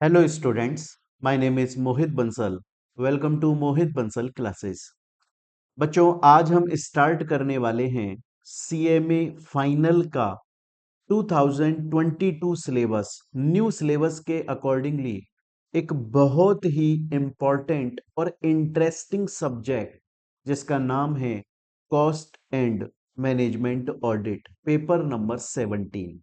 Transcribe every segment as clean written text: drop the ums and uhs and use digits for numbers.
Hello students, my name is Mohit Bansal. Welcome to Mohit Bansal classes. बच्चों आज हम स्टार्ट करने वाले हैं CMA फाइनल का 2022 सिलेबस. न्यू सिलेबस के अकॉर्डिंगली एक बहुत ही इम्पॉर्टेंट और इंटरेस्टिंग सब्जेक्ट जिसका नाम है cost and management audit, paper number 17.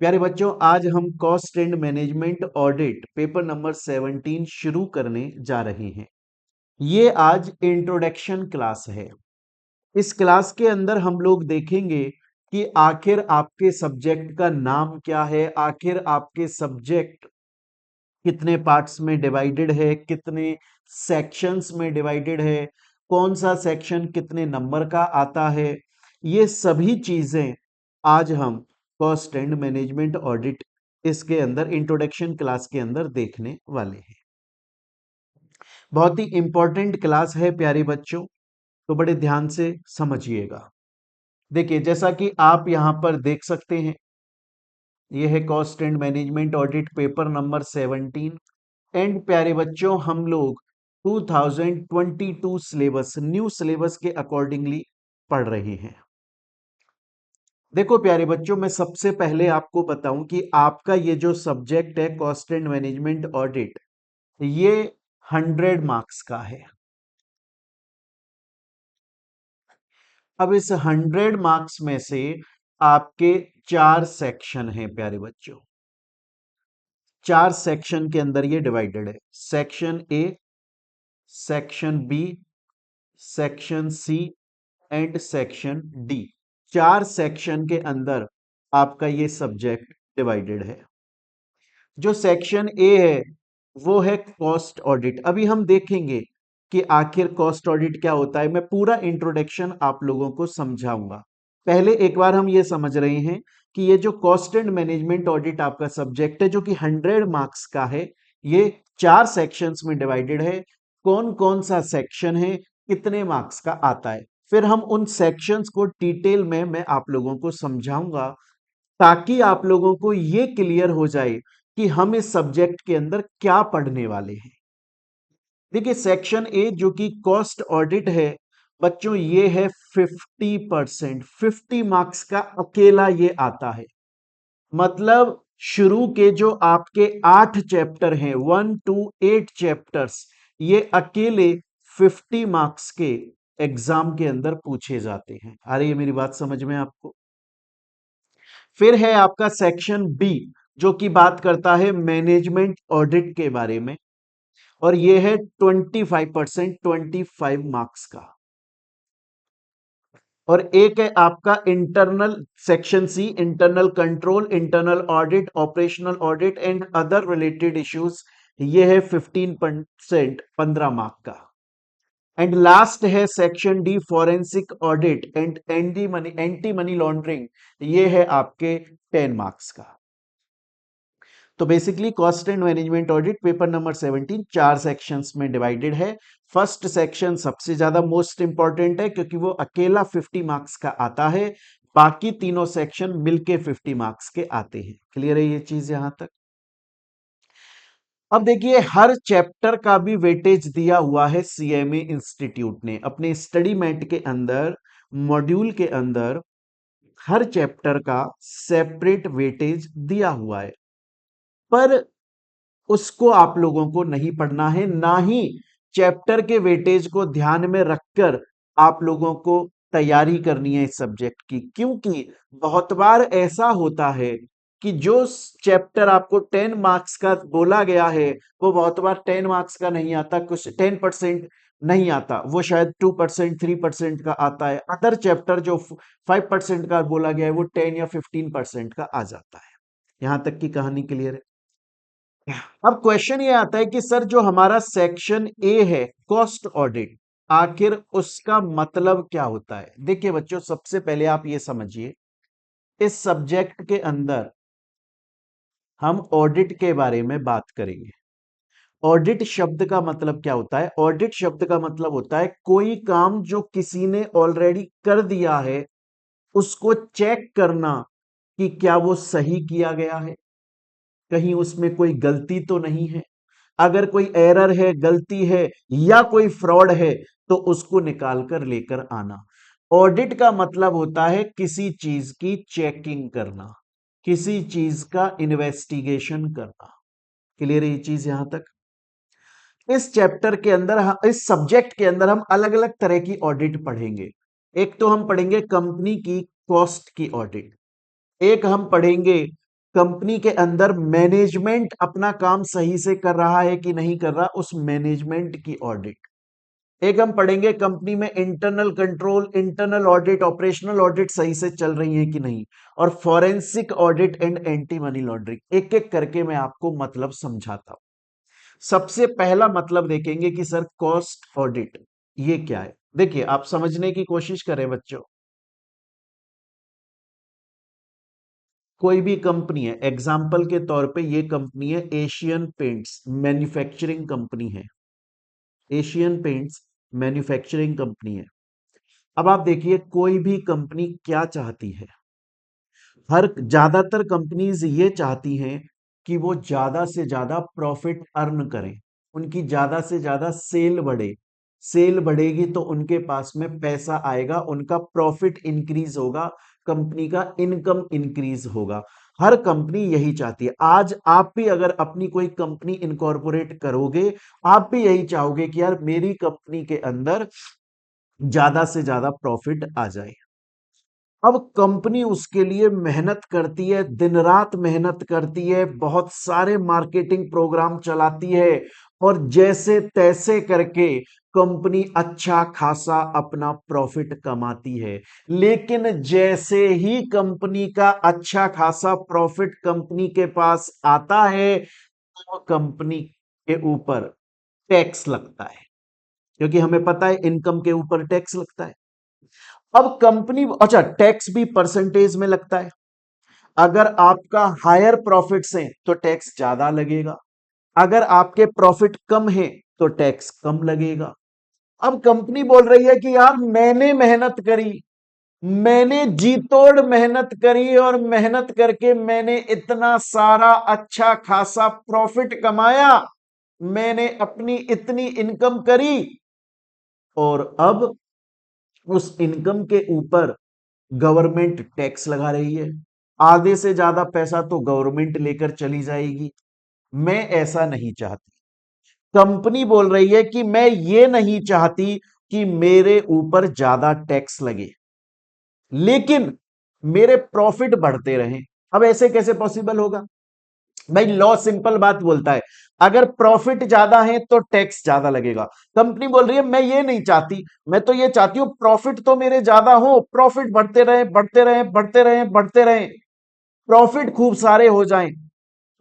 प्यारे बच्चों आज हम cost and management audit paper number 17 शुरू करने जा रहे हैं. ये आज इंट्रोडक्शन क्लास है. इस क्लास के अंदर हम लोग देखेंगे कि आखिर आपके सब्जेक्ट का नाम क्या है, आखिर आपके सब्जेक्ट कितने पार्ट्स में डिवाइडेड है, कितने सेक्शंस में डिवाइडेड है, कौन सा सेक्शन कितने नंबर का आता है. ये सभी चीजें आज हम कॉस्ट एंड मैनेजमेंट ऑडिट इसके अंदर इंट्रोडक्शन क्लास के अंदर देखने वाले हैं. बहुत ही इंपॉर्टेंट क्लास है प्यारे बच्चों, तो बड़े ध्यान से समझिएगा. देखिए जैसा कि आप यहां पर देख सकते हैं, यह है cost and management audit paper number 17. And प्यारे बच्चों हम लोग 2022 सिलेबस, न्यू सिलेबस के अकॉर्डिंगली पढ़ रहे हैं. देखो प्यारे बच्चों मैं सबसे पहले आपको बताऊं कि आपका ये जो सब्जेक्ट है कॉस्ट एंड मैनेजमेंट ऑडिट, ये 100 मार्क्स का है. अब इस 100 मार्क्स में से आपके 4 सेक्शन हैं प्यारे बच्चों. 4 सेक्शन के अंदर ये डिवाइडेड है. Section A, section B, section C and section D. 4 section के अंदर आपका ये सब्जेक्ट डिवाइडेड है. जो सेक्शन ए है वो है कॉस्ट ऑडिट. अभी हम देखेंगे कि आखिर कॉस्ट ऑडिट क्या होता है. मैं पूरा इंट्रोडक्शन आप लोगों को समझाऊंगा. पहले एक बार हम ये समझ रहे हैं कि ये जो कॉस्ट एंड मैनेजमेंट ऑडिट आपका सब्जेक्ट है जो कि 100 मार्क्स का है, ये 4 सेक्शंस में डिवाइडेड है. कौन कौन सा सेक्शन है, कितने मार्क्स का आता है, फिर हम उन सेक्शंस को डिटेल में मैं आप लोगों को समझाऊंगा ताकि आप लोगों को ये क्लियर हो जाए कि हम इस सब्जेक्ट के अंदर क्या पढ़ने वाले हैं. देखिए सेक्शन ए जो कि कॉस्ट ऑडिट है बच्चों, ये है 50%, 50 मार्क्स का अकेला ये आता है. मतलब शुरू के जो आपके 8 चैप्टर हैं, 1 to 8 चैप्टर्स, ये अकेले 50 मार्क्स के एग्जाम के अंदर पूछे जाते हैं. अरे ये मेरी बात समझ में आपको. फिर है आपका सेक्शन बी जो कि बात करता है मैनेजमेंट ऑडिट के बारे में, और यह है 25%, 25 मार्क्स का. और एक है आपका internal, section C, internal control, internal audit, operational audit and other related issues. यह है 15%, 15 मार्क का. एंड लास्ट है section D, forensic audit and anti money laundering. ये है आपके 10 मार्क्स का. तो basically cost and management audit paper number 17 4 sections में डिवाइडेड है. फर्स्ट सेक्शन सबसे ज्यादा मोस्ट इंपॉर्टेंट है क्योंकि वो अकेला 50 मार्क्स का आता है. बाकी तीनों सेक्शन मिलके 50 मार्क्स के आते हैं. क्लियर है ये चीज यहां तक. अब देखिए हर चैप्टर का भी वेटेज दिया हुआ है सीएमए इंस्टीट्यूट ने अपने स्टडी मेट के अंदर, मॉड्यूल के अंदर हर चैप्टर का सेपरेट वेटेज दिया हुआ है. पर उसको आप लोगों को नहीं पढ़ना है, ना ही चैप्टर के वेटेज को ध्यान में रखकर आप लोगों को तैयारी करनी है इस सब्जेक्ट की. क्योंकि बहुत बार ऐसा होता है कि जो चैप्टर आपको 10 मार्क्स का बोला गया है वो बहुत बार 10 मार्क्स का नहीं आता, कुछ 10% नहीं आता, वो शायद 2%, 3% का आता है. अदर चैप्टर जो 5% का बोला गया है वो 10 या 15% का आ जाता है. यहां तक की कहानी क्लियर है. अब क्वेश्चन ये आता है कि सर जो हमारा सेक्शन ए है कॉस्ट ऑडिट, आखिर उसका मतलब क्या होता है. देखिए बच्चों सबसे पहले आप ये समझिए, इस सब्जेक्ट के अंदर हम ऑडिट के बारे में बात करेंगे. ऑडिट शब्द का मतलब क्या होता है. ऑडिट शब्द का मतलब होता है कोई काम जो किसी ने ऑलरेडी कर दिया है उसको चेक करना कि क्या वो सही किया गया है. कहीं उसमें कोई गलती तो नहीं है। अगर कोई एरर है, गलती है या कोई फ्रॉड है तो उसको निकाल कर लेकर आना। ऑडिट का मतलब होता है किसी चीज की चेकिंग करना, किसी चीज का इन्वेस्टिगेशन करना। क्लियर है ये चीज यहां तक? इस चैप्टर के अंदर इस सब्जेक्ट के अंदर हम अलग अलग तरह की ऑडिट पढ़ेंगे। एक तो हम पढ़ेंगे कंपनी की कॉस्ट की ऑडिट, एक हम पढ़ेंगे कंपनी के अंदर मैनेजमेंट अपना काम सही से कर रहा है कि नहीं कर रहा, उस मैनेजमेंट की ऑडिट, एक हम पढ़ेंगे कंपनी में internal control, internal audit, operational audit सही से चल रही है कि नहीं, और forensic audit and anti money laundering. एक एक करके मैं आपको मतलब समझाता हूं। सबसे पहला मतलब देखेंगे कि सर कॉस्ट ऑडिट ये क्या है। देखिए आप समझने की कोशिश करें बच्चों। कोई भी कंपनी है, एग्जाम्पल के तौर पे ये कंपनी है एशियन पेंट्स मैन्युफैक्चरिंग कंपनी है, एशियन पेंट्स मैन्युफैक्चरिंग कंपनी है। अब आप देखिए कोई भी कंपनी क्या चाहती है, हर ज्यादातर कंपनीज ये चाहती हैं कि वो ज्यादा से ज्यादा प्रॉफिट अर्न करें, उनकी ज्यादा से ज्यादा सेल बढ़े। सेल बढ़ेगी तो उनके पास में पैसा आएगा, उनका प्रॉफिट इंक्रीज होगा, कंपनी का इनकम इंक्रीज होगा। हर कंपनी यही चाहती है। आज आप भी अगर अपनी कोई कंपनी इनकॉर्पोरेट करोगे, आप भी यही चाहोगे कि यार मेरी कंपनी के अंदर ज्यादा से ज्यादा प्रॉफिट आ जाए। अब कंपनी उसके लिए मेहनत करती है, दिन रात मेहनत करती है, बहुत सारे मार्केटिंग प्रोग्राम चलाती है और जैसे तैसे करके कंपनी अच्छा खासा अपना प्रॉफिट कमाती है। लेकिन जैसे ही कंपनी का अच्छा खासा प्रॉफिट कंपनी के पास आता है तो कंपनी के ऊपर टैक्स लगता है, क्योंकि हमें पता है इनकम के ऊपर टैक्स लगता है। अब कंपनी, अच्छा टैक्स भी परसेंटेज में लगता है। अगर आपका हायर प्रॉफिट्स हैं तो टैक्स ज्यादा लगेगा, अगर आपके प्रॉफिट कम है तो टैक्स कम लगेगा। अब कंपनी बोल रही है कि यार मैंने मेहनत करी, मैंने जी तोड़ मेहनत करी और मेहनत करके मैंने इतना सारा अच्छा खासा प्रॉफिट कमाया, मैंने अपनी इतनी इनकम करी, और अब उस इनकम के ऊपर गवर्नमेंट टैक्स लगा रही है। आधे से ज्यादा पैसा तो गवर्नमेंट लेकर चली जाएगी। मैं ऐसा नहीं चाहती। कंपनी बोल रही है कि मैं ये नहीं चाहती कि मेरे ऊपर ज्यादा टैक्स लगे, लेकिन मेरे प्रॉफिट बढ़ते रहें। अब ऐसे कैसे पॉसिबल होगा भाई? लॉ सिंपल बात बोलता है, अगर प्रॉफिट ज्यादा है तो टैक्स ज्यादा लगेगा। कंपनी बोल रही है मैं ये नहीं चाहती, मैं तो ये चाहती हूं प्रॉफिट तो मेरे ज्यादा हो, प्रॉफिट बढ़ते रहे बढ़ते रहे बढ़ते रहे बढ़ते रहे, प्रॉफिट खूब सारे हो जाएं,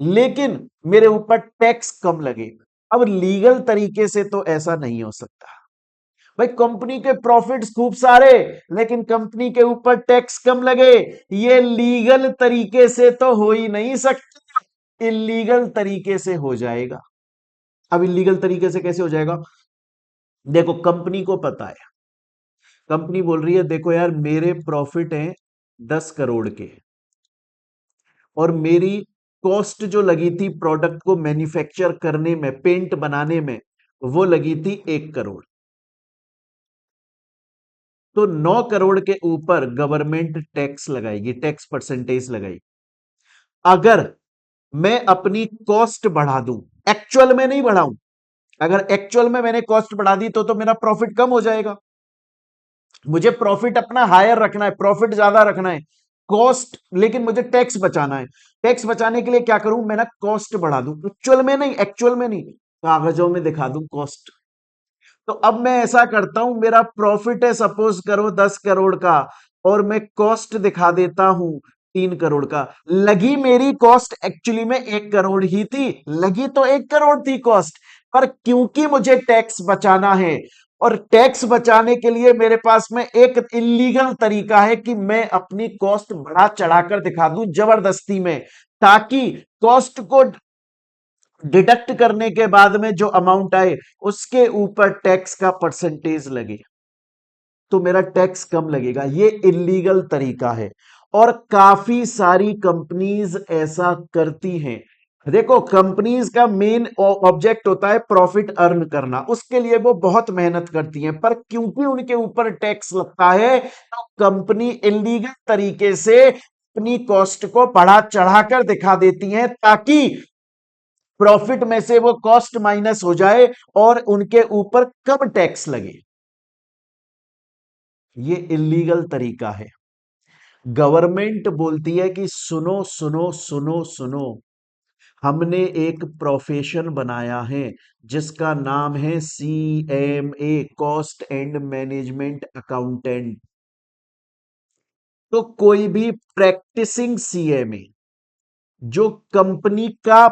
लेकिन मेरे ऊपर टैक्स कम लगे। अब लीगल तरीके से तो ऐसा नहीं हो सकता भाई। कंपनी के प्रॉफिट्स खूब सारे लेकिन कंपनी के ऊपर टैक्स कम लगे, ये लीगल तरीके से तो हो ही नहीं सकता, इलीगल तरीके से हो जाएगा। अब इलीगल तरीके से कैसे हो जाएगा? देखो कंपनी को पता है, कंपनी बोल रही है देखो यार मेरे प्रॉफिट हैं 10 करोड़ के, और मेरी कॉस्ट जो लगी थी प्रोडक्ट को मैन्युफैक्चर करने में, पेंट बनाने में, वो लगी थी 1 करोड़। तो 9 करोड़ के ऊपर गवर्नमेंट टैक्स लगाएगी, टैक्स परसेंटेज लगाएगी। अगर मैं अपनी कॉस्ट बढ़ा दूं, एक्चुअल में नहीं बढ़ाऊं, अगर एक्चुअल में मैंने कॉस्ट बढ़ा दी तो मेरा प्रॉफिट कम हो जाएगा। मुझे प्रॉफिट अपना हायर रखना है, प्रॉफिट ज्यादा रखना है, कॉस्ट लेकिन मुझे टैक्स बचाना है। टैक्स बचाने के लिए क्या करूं? मैं ना कॉस्ट बढ़ा दूं, एक्चुअल में नहीं, एक्चुअल में नहीं, कागजों में दिखा दूं कॉस्ट। तो अब मैं ऐसा करता हूं, मेरा प्रॉफिट है सपोज करो 10 करोड़ का, और मैं कॉस्ट दिखा देता हूं 3 करोड़ का। लगी मेरी कॉस्ट एक्चुअली में 1 करोड़ ही थी, लगी तो 1 करोड़ थी कॉस्ट, पर क्योंकि मुझे टैक्स बचाना है, और टैक्स बचाने के लिए मेरे पास में एक इलीगल तरीका है कि मैं अपनी कॉस्ट बढ़ा चढ़ाकर दिखा दूं जबरदस्ती में, ताकि कॉस्ट को डिडक्ट करने के बाद में जो अमाउंट आए उसके ऊपर टैक्स का परसेंटेज लगे, तो मेरा टैक्स कम लगेगा। ये इलीगल तरीका है और काफी सारी कंपनीज ऐसा करती हैं। देखो, कंपनीज का मेन ऑब्जेक्ट होता है प्रॉफिट अर्न करना, उसके लिए वो बहुत मेहनत करती हैं, पर क्योंकि उनके ऊपर टैक्स लगता है तो कंपनी इलीगल तरीके से अपनी कॉस्ट को बढ़ा चढ़ाकर दिखा देती हैं ताकि प्रॉफिट में से वो कॉस्ट माइनस हो जाए और उनके ऊपर कम टैक्स लगे। ये इलीगल तरीका है। गवर्नमेंट बोलती है कि सुनो सुनो सुनो सुनो, हमने एक प्रोफेशन बनाया है जिसका नाम है CMA, cost and management accountant. तो कोई भी प्रैक्टिसिंग CMA जो कंपनी का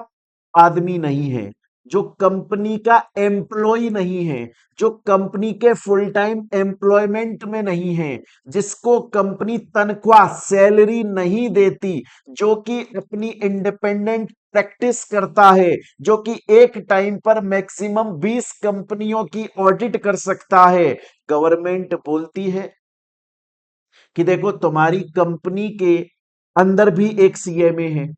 आदमी नहीं है, जो कंपनी का एम्प्लॉय नहीं है, जो कंपनी के फुल टाइम एम्प्लॉयमेंट में नहीं है, जिसको कंपनी तनख्वाह सैलरी नहीं देती, जो कि अपनी इंडिपेंडेंट प्रैक्टिस करता है, जो कि एक टाइम पर मैक्सिमम 20 कंपनियों की ऑडिट कर सकता है, गवर्नमेंट बोलती है कि देखो तुम्हारी कंपनी के अंदर भी एक CMA है,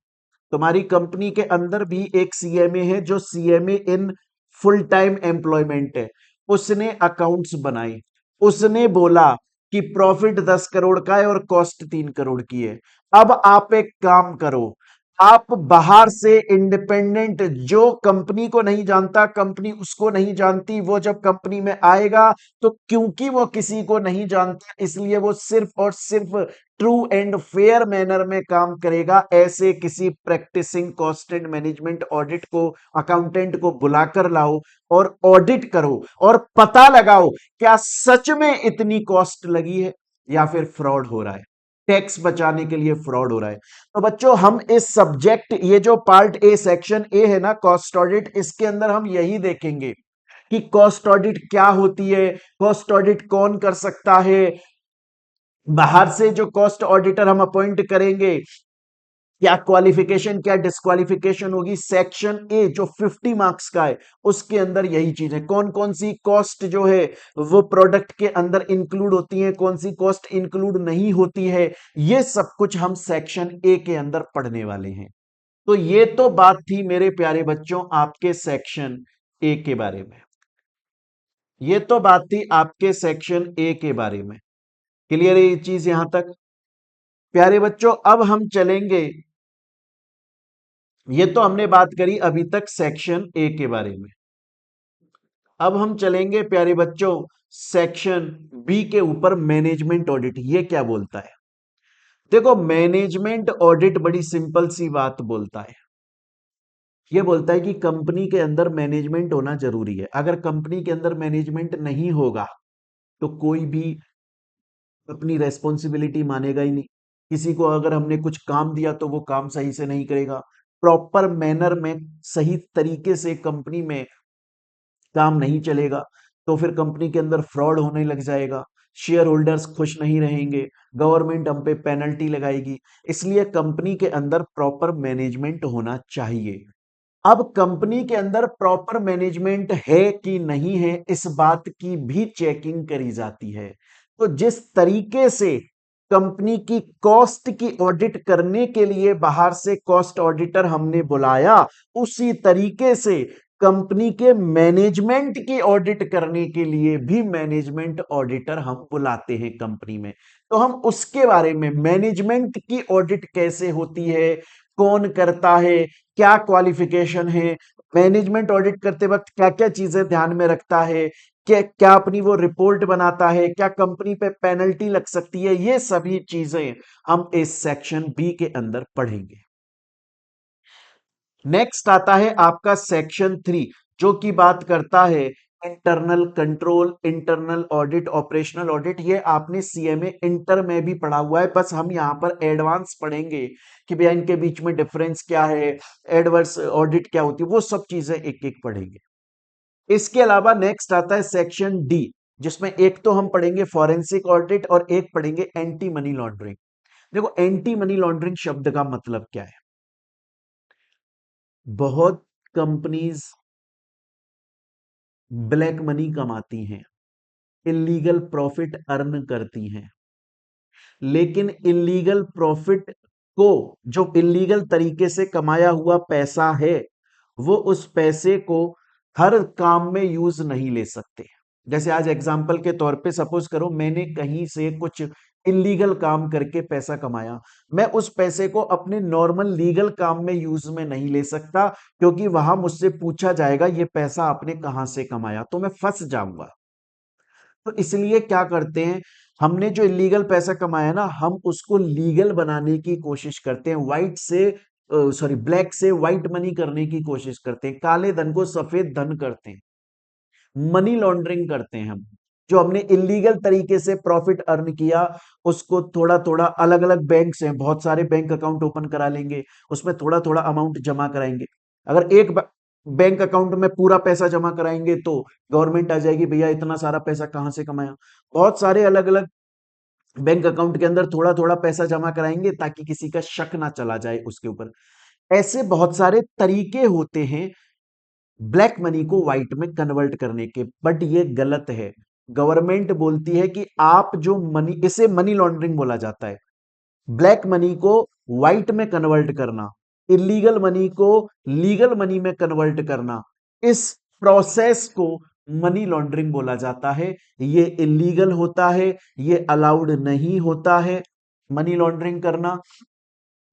तुम्हारी कंपनी के अंदर भी एक CMA है जो CMA in full time employment है, उसने अकाउंट्स बनाए, उसने बोला कि प्रॉफिट 10 करोड़ का है और कॉस्ट 3 करोड़ की है। अब आप एक काम करो, आप बाहर से इंडिपेंडेंट, जो कंपनी को नहीं जानता, कंपनी उसको नहीं जानती, वो जब कंपनी में आएगा तो क्योंकि वो किसी को नहीं जानता इसलिए वो सिर्फ और सिर्फ ट्रू एंड फेयर मैनर में काम करेगा। ऐसे किसी practicing cost and management audit को, अकाउंटेंट को बुलाकर लाओ और ऑडिट करो और पता लगाओ क्या सच में इतनी कॉस्ट लगी है या फिर फ्रॉड हो रहा है, टैक्स बचाने के लिए फ्रॉड हो रहा है। तो बच्चों, हम इस सब्जेक्ट, ये जो पार्ट ए, सेक्शन ए है ना, कॉस्ट ऑडिट, इसके अंदर हम यही देखेंगे कि कॉस्ट ऑडिट क्या होती है, कॉस्ट ऑडिट कौन कर सकता है, बाहर से जो कॉस्ट ऑडिटर हम अपॉइंट करेंगे क्या क्वालिफिकेशन, क्या डिस्क्वालिफिकेशन होगी। सेक्शन ए जो 50 मार्क्स का है उसके अंदर यही चीज है, कौन कौन सी कॉस्ट जो है वो प्रोडक्ट के अंदर इंक्लूड होती है, कौन सी कॉस्ट इंक्लूड नहीं होती है, ये सब कुछ हम सेक्शन ए के अंदर पढ़ने वाले हैं। तो ये तो बात थी मेरे प्यारे बच्चों आपके सेक्शन ए के बारे में, ये तो बात थी आपके सेक्शन ए के बारे में। क्लियर है ये चीज यहां तक? प्यारे बच्चों, अब हम चलेंगे, ये तो हमने बात करी अभी तक सेक्शन ए के बारे में, अब हम चलेंगे प्यारे बच्चों सेक्शन बी के ऊपर, मैनेजमेंट ऑडिट। ये क्या बोलता है? देखो, मैनेजमेंट ऑडिट बड़ी सिंपल सी बात बोलता है, ये बोलता है कि कंपनी के अंदर मैनेजमेंट होना जरूरी है। अगर कंपनी के अंदर मैनेजमेंट नहीं होगा तो कोई भी अपनी रेस्पॉन्सिबिलिटी मानेगा ही नहीं। किसी को अगर हमने कुछ काम दिया तो वो काम सही से नहीं करेगा, प्रॉपर मैनर में, सही तरीके से कंपनी में काम नहीं चलेगा तो फिर कंपनी के अंदर फ्रॉड होने लग जाएगा, शेयर होल्डर्स खुश नहीं रहेंगे, गवर्नमेंट हम पे पेनल्टी लगाएगी। इसलिए कंपनी के अंदर प्रॉपर मैनेजमेंट होना चाहिए। अब कंपनी के अंदर प्रॉपर मैनेजमेंट है कि नहीं है, इस बात की भी चेकिंग करी जाती है। तो जिस तरीके से कंपनी की कॉस्ट की ऑडिट करने के लिए बाहर से कॉस्ट ऑडिटर हमने बुलाया, उसी तरीके से कंपनी के मैनेजमेंट की ऑडिट करने के लिए भी मैनेजमेंट ऑडिटर हम बुलाते हैं कंपनी में। तो हम उसके बारे में, मैनेजमेंट की ऑडिट कैसे होती है, कौन करता है, क्या क्वालिफिकेशन है, मैनेजमेंट ऑडिट करते वक्त क्या क्या चीजें ध्यान में रखता है, क्या क्या अपनी वो रिपोर्ट बनाता है, क्या कंपनी पे पेनल्टी लग सकती है, ये सभी चीजें हम इस सेक्शन बी के अंदर पढ़ेंगे। नेक्स्ट आता है आपका सेक्शन 3 जो कि बात करता है internal control, internal audit, operational audit. ये आपने CMA इंटर में भी पढ़ा हुआ है, बस हम यहां पर एडवांस पढ़ेंगे कि भैया इनके बीच में डिफरेंस क्या है, एडवर्स ऑडिट क्या होती है, वो सब चीजें एक एक पढ़ेंगे। इसके अलावा नेक्स्ट आता है सेक्शन डी, जिसमें एक तो हम पढ़ेंगे फॉरेंसिक ऑडिट और एक पढ़ेंगे एंटी मनी लॉन्ड्रिंग। देखो, एंटी मनी लॉन्ड्रिंग शब्द का मतलब क्या है? बहुत कंपनीज ब्लैक मनी कमाती हैं, इलीगल प्रॉफिट अर्न करती हैं, लेकिन इलीगल प्रॉफिट को, जो इलीगल तरीके से कमाया हुआ पैसा है, वो उस पैसे को हर काम में यूज नहीं ले सकते। जैसे आज एग्जाम्पल के तौर पे सपोज करो मैंने कहीं से कुछ इलीगल काम करके पैसा कमाया, मैं उस पैसे को अपने नॉर्मल लीगल काम में यूज में नहीं ले सकता, क्योंकि वहां मुझसे पूछा जाएगा ये पैसा आपने कहां से कमाया, तो मैं फंस जाऊंगा। तो इसलिए क्या करते हैं, हमने जो इलीगल पैसा कमाया ना, हम उसको लीगल बनाने की कोशिश करते हैं, व्हाइट से सॉरी ब्लैक से व्हाइट मनी करने की कोशिश करते हैं, काले धन को सफेद धन करते हैं, मनी लॉन्ड्रिंग करते हैं हम। जो हमने इलीगल तरीके से प्रॉफिट अर्न किया, उसको थोड़ा थोड़ा, अलग अलग बैंक से बहुत सारे बैंक अकाउंट ओपन करा लेंगे, उसमें थोड़ा थोड़ा अमाउंट जमा कराएंगे। अगर एक बैंक अकाउंट में पूरा पैसा जमा कराएंगे तो गवर्नमेंट आ जाएगी, भैया इतना सारा पैसा कहां से कमाया। बहुत सारे अलग अलग बैंक अकाउंट के अंदर थोड़ा थोड़ा पैसा जमा कराएंगे ताकि किसी का शक ना चला जाए उसके ऊपर। ऐसे बहुत सारे तरीके होते हैं ब्लैक मनी को व्हाइट में कन्वर्ट करने के, बट ये गलत है। गवर्नमेंट बोलती है कि आप जो मनी, इसे मनी लॉन्ड्रिंग बोला जाता है, ब्लैक मनी को व्हाइट में कन्वर्ट करना, इलीगल मनी को लीगल मनी में कन्वर्ट करना, इस प्रोसेस को मनी लॉन्ड्रिंग बोला जाता है। ये इलीगल होता है, ये अलाउड नहीं होता है मनी लॉन्ड्रिंग करना।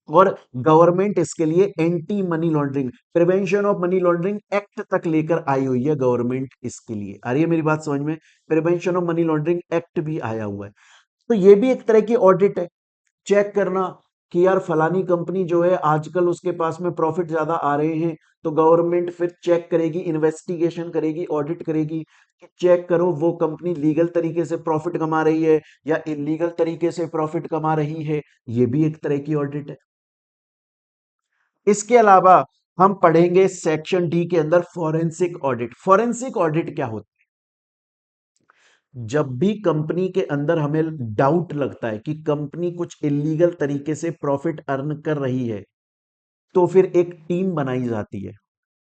और गवर्नमेंट इसके लिए anti money laundering, prevention of money laundering act तक लेकर आई हुई है गवर्नमेंट इसके लिए। आ रही है मेरी बात समझ में? Prevention of money laundering act भी आया हुआ है। तो ये भी एक तरह की ऑडिट है, चेक करना कि यार फलानी कंपनी जो है आजकल उसके पास में प्रॉफिट ज्यादा आ रहे हैं, तो गवर्नमेंट फिर चेक करेगी, इन्वेस्टिगेशन करेगी, ऑडिट करेगी कि चेक करो वो कंपनी लीगल तरीके से प्रॉफिट कमा रही है या इलीगल तरीके से प्रॉफिट कमा रही है। ये भी एक तरह की ऑडिट है। इसके अलावा हम पढ़ेंगे सेक्शन डी के अंदर फॉरेंसिक ऑडिट। फॉरेंसिक ऑडिट क्या होता है? जब भी कंपनी के अंदर हमें डाउट लगता है कि कंपनी कुछ इलीगल तरीके से प्रॉफिट अर्न कर रही है, तो फिर एक टीम बनाई जाती है।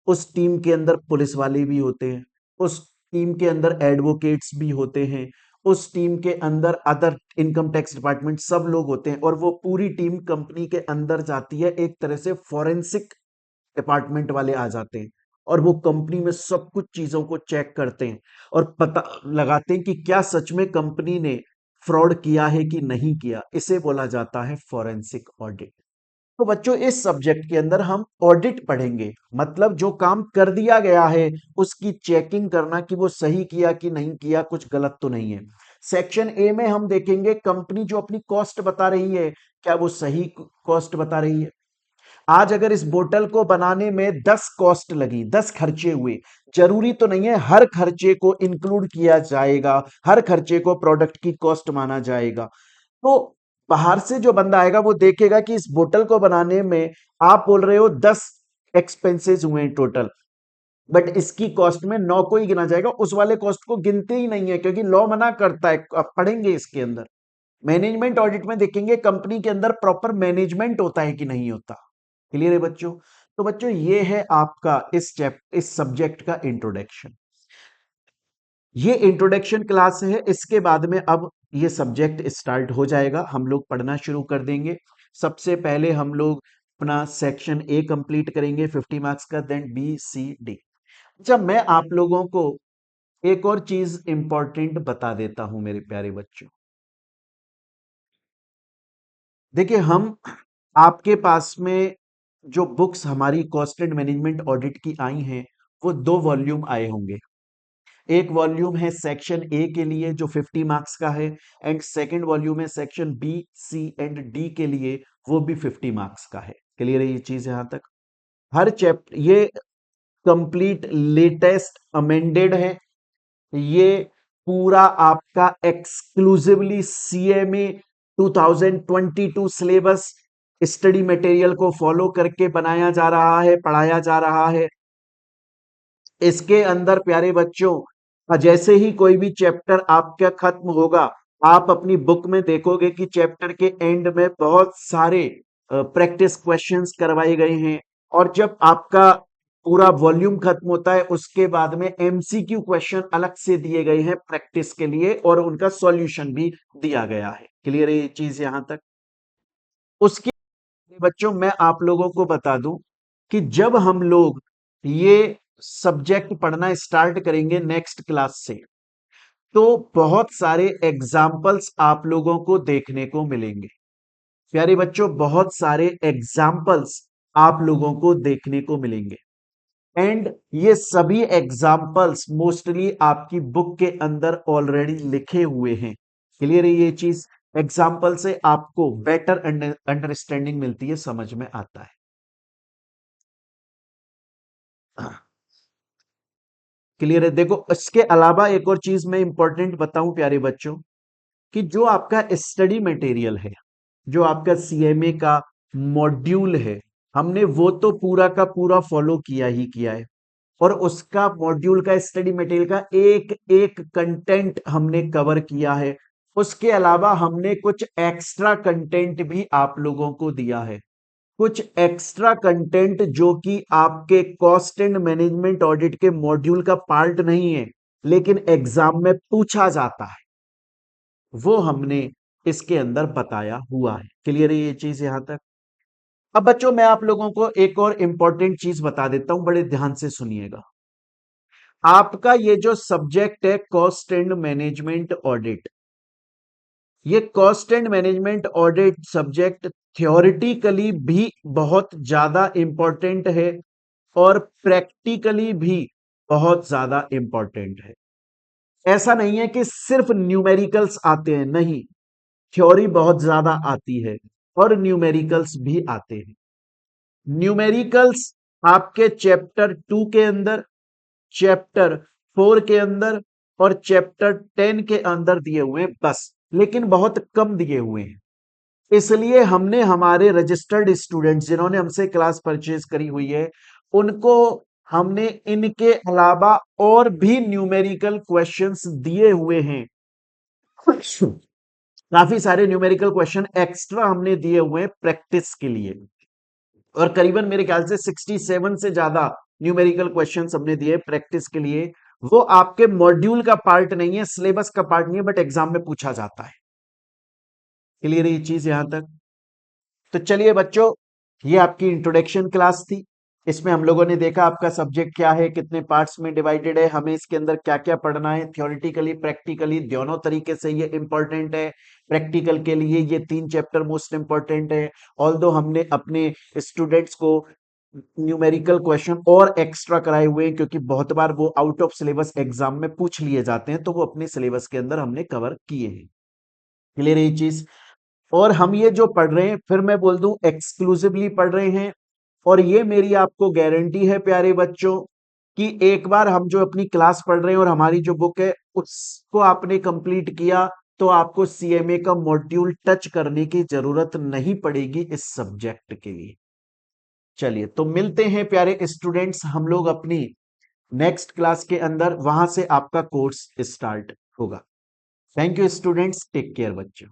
उस टीम के अंदर पुलिस वाले भी होते हैं, उस टीम के अंदर एडवोकेट्स भी होते हैं, उस टीम के अंदर अदर इनकम टैक्स डिपार्टमेंट सब लोग होते हैं, और वो पूरी टीम कंपनी के अंदर जाती है। एक तरह से फॉरेंसिक डिपार्टमेंट वाले आ जाते हैं और वो कंपनी में सब कुछ चीजों को चेक करते हैं और पता लगाते हैं कि क्या सच में कंपनी ने फ्रॉड किया है कि नहीं किया। इसे बोला जाता है फॉरेंसिक ऑडिट। तो बच्चों इस सब्जेक्ट के अंदर हम ऑडिट पढ़ेंगे, मतलब जो काम कर दिया गया है उसकी चेकिंग करना कि वो सही किया कि नहीं किया, कुछ गलत तो नहीं है। सेक्शन ए में हम देखेंगे कंपनी जो अपनी कॉस्ट बता रही है, क्या वो सही कॉस्ट बता रही है। आज अगर इस बोतल को बनाने में 10 कॉस्ट लगी, 10 खर्चे हुए, जरूरी तो नहीं है हर खर्चे को इंक्लूड किया जाएगा, हर खर्चे को प्रोडक्ट की कॉस्ट माना जाएगा। तो बाहर से जो बंदा आएगा वो देखेगा कि इस बोतल को बनाने में आप बोल रहे हो 10 एक्सपेंसेस हुए टोटल, बट इसकी कॉस्ट में 9 को ही गिना जाएगा, उस वाले कॉस्ट को गिनते ही नहीं है, क्योंकि लॉ मना करता है। आप पढ़ेंगे इसके अंदर। मैनेजमेंट ऑडिट में देखेंगे कंपनी के अंदर प्रॉपर मैनेजमेंट होता है कि नहीं होता। क्लियर है बच्चों? तो बच्चों ये है आपका इस सब्जेक्ट का इंट्रोडक्शन। ये इंट्रोडक्शन क्लास है, इसके बाद में अब ये सब्जेक्ट स्टार्ट हो जाएगा, हम लोग पढ़ना शुरू कर देंगे। सबसे पहले हम लोग अपना सेक्शन ए कंप्लीट करेंगे 50 मार्क्स का, देन बी सी डी। जब मैं आप लोगों को एक और चीज इंपॉर्टेंट बता देता हूं मेरे प्यारे बच्चों। देखिए हम आपके पास में जो बुक्स हमारी कॉस्ट एंड मैनेजमेंट ऑडिट की आई हैं, वो 2 वॉल्यूम आए होंगे। एक वॉल्यूम है सेक्शन ए के लिए जो 50 मार्क्स का है, एंड सेकंड वॉल्यूम है section B C and D के लिए, वो भी 50 मार्क्स का है। क्लियर है ये चीज यहां तक? हर चैप्टर ये कंप्लीट लेटेस्ट अमेंडेड है, ये पूरा आपका exclusively CMA 2022 syllabus study material को फॉलो करके बनाया जा रहा है, पढ़ाया जा रहा है। इसके अंदर प्यारे बच्चों जैसे ही कोई भी चैप्टर आपका खत्म होगा, आप अपनी बुक में देखोगे कि चैप्टर के एंड में बहुत सारे प्रैक्टिस क्वेश्चंस करवाए गए हैं, और जब आपका पूरा वॉल्यूम खत्म होता है उसके बाद में एमसीक्यू क्वेश्चन अलग से दिए गए हैं प्रैक्टिस के लिए, और उनका सॉल्यूशन भी दिया गया है। क्लियर है ये चीज यहां तक? उसके बच्चों मैं आप लोगों को बता दूं कि जब हम लोग ये सब्जेक्ट पढ़ना स्टार्ट करेंगे नेक्स्ट क्लास से, तो बहुत सारे एग्जाम्पल्स आप लोगों को देखने को मिलेंगे। प्यारे बच्चों, बहुत सारे एग्जाम्पल्स आप लोगों को देखने को मिलेंगे, एंड ये सभी एग्जाम्पल्स मोस्टली आपकी बुक के अंदर ऑलरेडी लिखे हुए हैं। क्लियर है ये चीज? एग्जाम्पल से आपको बेटर अंडरस्टैंडिंग मिलती है, समझ में आता है। क्लियर है? देखो, इसके अलावा एक और चीज मैं इंपॉर्टेंट बताऊं प्यारे बच्चों, कि जो आपका स्टडी मटेरियल है, जो आपका सीएमए का मॉड्यूल है, हमने वो तो पूरा का पूरा फॉलो किया ही किया है, और उसका मॉड्यूल का स्टडी मटेरियल का एक एक कंटेंट हमने कवर किया है। उसके अलावा हमने कुछ एक्स्ट्रा कंटेंट भी आप लोगों को दिया है, कुछ एक्स्ट्रा कंटेंट जो कि आपके कॉस्ट एंड मैनेजमेंट ऑडिट के मॉड्यूल का पार्ट नहीं है, लेकिन एग्जाम में पूछा जाता है, वो हमने इसके अंदर बताया हुआ है। क्लियर है ये चीज यहां तक? अब बच्चों मैं आप लोगों को एक और इंपॉर्टेंट चीज बता देता हूं, बड़े ध्यान से सुनिएगा। आपका ये जो सब्जेक्ट है कॉस्ट एंड मैनेजमेंट ऑडिट, ये cost and management audit subject theoretically भी बहुत ज्यादा इंपॉर्टेंट है, और प्रैक्टिकली भी बहुत ज्यादा इंपॉर्टेंट है। ऐसा नहीं है कि सिर्फ न्यूमेरिकल्स आते हैं, नहीं, थ्योरी बहुत ज्यादा आती है और न्यूमेरिकल्स भी आते हैं। न्यूमेरिकल्स आपके चैप्टर 2 के अंदर, चैप्टर 4 के अंदर और चैप्टर 10 के अंदर दिए हुए हैं बस, लेकिन बहुत कम दिए हुए हैं। इसलिए हमने हमारे रजिस्टर्ड स्टूडेंट्स जिन्होंने हमसे क्लास परचेज करी हुई है, उनको हमने इनके अलावा और भी न्यूमेरिकल क्वेश्चंस दिए हुए हैं। काफी सारे न्यूमेरिकल क्वेश्चन एक्स्ट्रा हमने दिए हुए हैं प्रैक्टिस के लिए, और करीबन मेरे ख्याल से 67 से ज्यादा न्यूमेरिकल क्वेश्चंस हमने दिए प्रैक्टिस के लिए। वो आपके मॉड्यूल का पार्ट नहीं है, सिलेबस का पार्ट नहीं है, बट एग्जाम में पूछा जाता है। क्लियर है ये चीज यहां तक? तो चलिए बच्चों, ये आपकी इंट्रोडक्शन क्लास थी। इसमें हम लोगों ने देखा आपका सब्जेक्ट क्या है, कितने पार्ट्स में डिवाइडेड है, हमें इसके अंदर क्या क्या पढ़ना है, थ्योरेटिकली प्रैक्टिकली दोनों तरीके से ये इंपॉर्टेंट है। प्रैक्टिकल के लिए ये 3 चैप्टर मोस्ट इंपॉर्टेंट है, ऑल्दो हमने अपने स्टूडेंट्स को न्यूमेरिकल क्वेश्चन और एक्स्ट्रा कराए हुए हैं, क्योंकि बहुत बार वो आउट ऑफ सिलेबस एग्जाम में पूछ लिए जाते हैं, तो वो अपने सिलेबस के अंदर हमने कवर किए हैं। क्लियर है ये चीज? और हम ये जो पढ़ रहे हैं, फिर मैं बोल दूं, एक्सक्लूसिवली पढ़ रहे हैं, और ये मेरी आपको गारंटी है प्यारे बच्चों, कि एक बार हम जो अपनी क्लास पढ़ रहे हैं और हमारी जो बुक है उसको आपने कंप्लीट किया, तो आपको सीएमए का मॉड्यूल टच करने की जरूरत नहीं पड़ेगी इस सब्जेक्ट के लिए। चलिए, तो मिलते हैं प्यारे स्टूडेंट्स हम लोग अपनी नेक्स्ट क्लास के अंदर, वहां से आपका कोर्स स्टार्ट होगा। Thank you students, take care बच्चों।